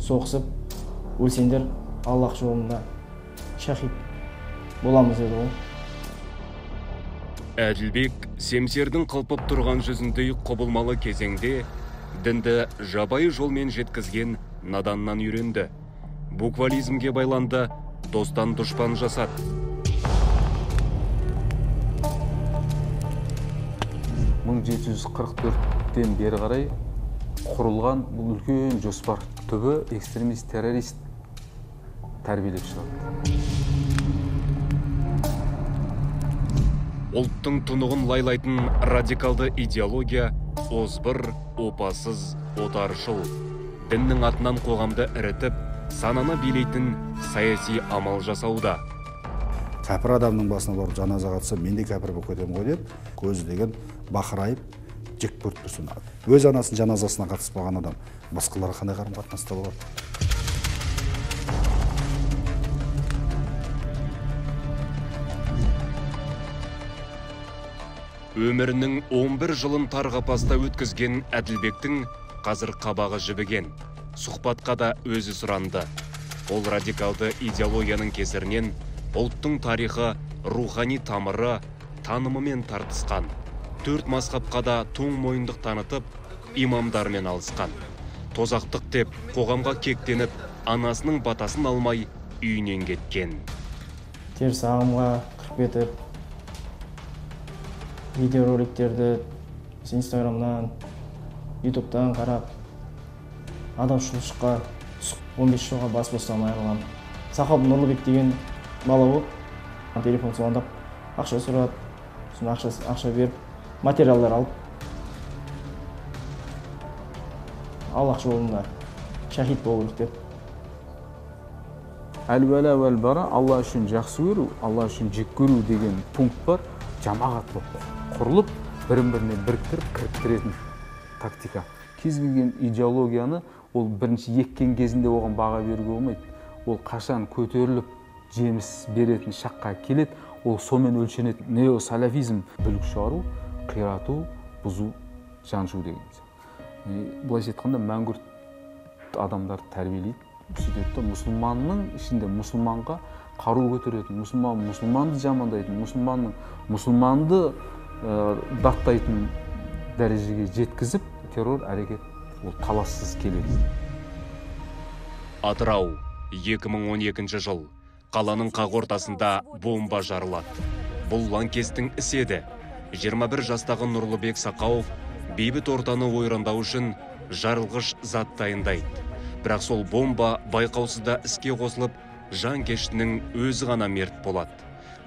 соғысып өлсеңдер Аллах жолында шахид боламыз деді ғой. Әділбек семсердің қылпып тұрған жүзіндей құбылмалы кезеңде дінді жабайы жолмен жеткізген наданнан үйренді. Буквализмге байланды, достан дұшпан жасады. Мың 744-тен бері қарай құрылған бұл үлкен жоспар түбі экстремист террорист тәрбиелеп шығады. Ұлттың тұнығын лайлайтын радикалды идеология озбыр, опасыз, отаршыл. Діннің атынан қоғамды ірітіп, сананы билейтін саяси амал жасауда. Кәпір адамның басына барып жаназа қатса, мен де кәпір болып кетемін ғой деп, көзі деген бақырайып, жек көріп тұрсын. Өз анасын жаназасына қатыспаған адам басқаларға қандай қарым-қатынаста болады? Өмірінің 11 жылын тарғапаста өткізген Әділбектің қазір қабағы жібіген. Сұхбатқа да өзі сұранды. Ол радикалды идеологияның кесірінен ұлттың тарихы, рухани тамыры, танымымен тартысқан. 4 мазхабқа да тоң мойындық танытып, имамдармен алысқан. Тозақтық деп қоғамға кектеніп, анасының батасын алмай үйінен кеткен. Теріс ағымға кіріп кетіп, видеороликтерді Инстаграмнан, Ютубтан қарап, адашылыққа 15 жылға бас бостан айырылған. Сақап Нұрлыбек деген бала болып, телефон звондап, ақша сұрап, ақша беріп, материалдар алып, Аллах жолында шахид болу керек деп. Әл-уәлә уәл-бара, Алла үшін жақсы көру, Алла үшін жек көру деген пункт бар. Жамағат құрылып, бірін-біріне біріктіріп, кіріктіретін тактика. Кез келген идеологияны ол бірінші еккен кезінде оған баға беруге болмайды. Ол қашан көтеріліп, жеміс беретін шаққа келеді, ол сомен өлшенеді. Неосалафизм бүлік шығару, қирату, бұзу, жаншу деген. Бұлайша айтқанда мәңгүрт адамдар тәрбиелейді. Сөйтеді, мұсылманның ішінде мұсылманға қару көтеретін, мұсылманды жамандайтын, мұсылманды даттайтын дәрежеге жеткізіп, террор әрекет ол талассыз келеді. Атырау, 2012 жыл. Қаланың қақ ортасында бомба жарылады. Бұл лаңкестің ісі еді. 21 жастағы Нұрлыбек Сақауов бейбіт ортаны ойрандау үшін жарылғыш зат дайындайды. Бірақ сол бомба байқаусызда іске қосылып, жанкештінің өзі ғана мерт болады.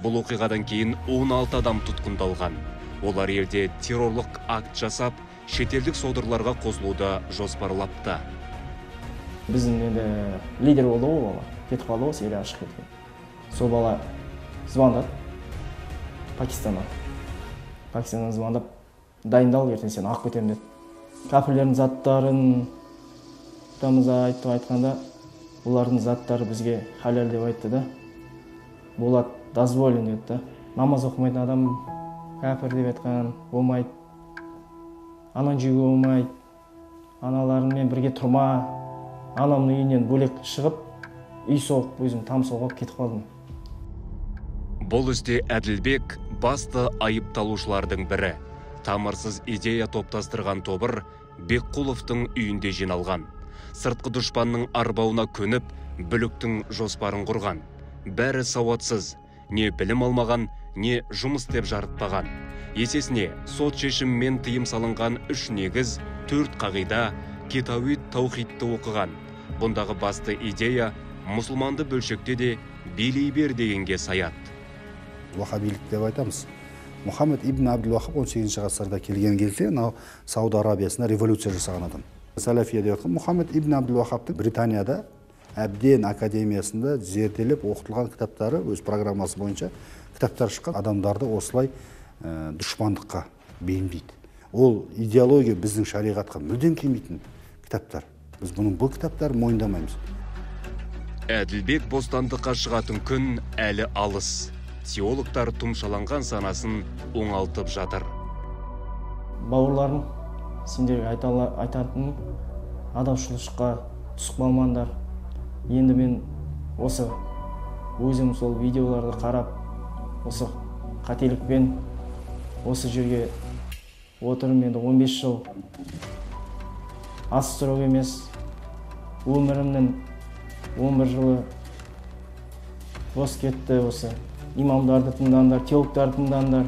Бұл оқиғадан кейін 16 адам тұтқындалған. Олар елде террорлық акт жасап, шетелдік содырларға қосылуды жоспарлапты. Біздің енді лидер болды ол бала, кетіп қалды ғой, Сирияға шығып кеткен. Сол бала звондады Пакистаннан звондап, дайындал, ертең сені алып кетемін деді. Кәпірлердің заттарын айтқанда, олардың заттары бізге халал деп айтты да. Болады, дозволен деді да. Намаз оқымайтын адам кәпір деп айтқан, болмайды. Анан жеуге болмайды. Аналарыңмен бірге тұрма. Анамның үйінен бөлек шығып, үй соғып, өзім там соғып кетіп қалдым. Бұл істе Әділбек басты айыпталушылардың бірі. Тамырсыз идея топтастырған тобыр Бекқұловтың үйінде жиналған. Сыртқы дұшпанның арбауына көніп, бүліктің жоспарын құрған. Бәрі сауатсыз, не білім алмаған, не жұмыс деп жарытпаған. Есесіне, сот шешіммен тыйым салынған 3 негіз, 4 қағида, кетауид таухидты оқыған. Бұндағы басты идея мұсылманды бөлшекте де билей бер дегенге саят. Уахабилік деп айтамыз. Мұхаммед ибн Абдул-Вахаб 18 ғасырда келген кезде, Сауд Арабиясына революция жасаған адам. Салафия деп айтқан Мұхаммед ибн Абдул-Вахабтың Британияда әбден академиясында зерделеп оқытылған кітаптары, өз программасы бойынша кітаптар шыққан адамдарды осылай дұшпандыққа бейімдейді. Ол идеология біздің шариғатқа мүлдем келмейтін кітаптар. Біз бұл кітаптарды мойындамаймыз. Әділбек бостандыққа шығатын күн әлі алыс. Теологтар тұмшаланған санасын оңалтып жатыр. Бауырларым, сендерге айтатыным, адаушылыққа түсіп қалмаңдар. Енді мен осы өзім сол видеоларды қарап, осы қателікпен осы жерге отырып, енді 15 жыл аз сұрау емес, өмірімнің 11 жылы бос кетті. Осы имамдарды тыңдандар, теологтарды тыңдандар,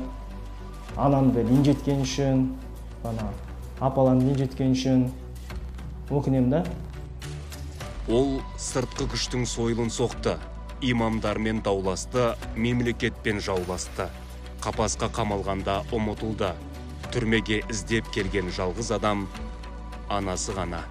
анамды ренжіткен үшін, апаларымды ренжіткен үшін өкінем да. Ол сыртқы күштің сойылын соқты, имамдармен дауласты, мемлекетпен жауласты. Қапасқа қамалғанда ұмытылды. Түрмеге іздеп келген жалғыз адам анасы ғана.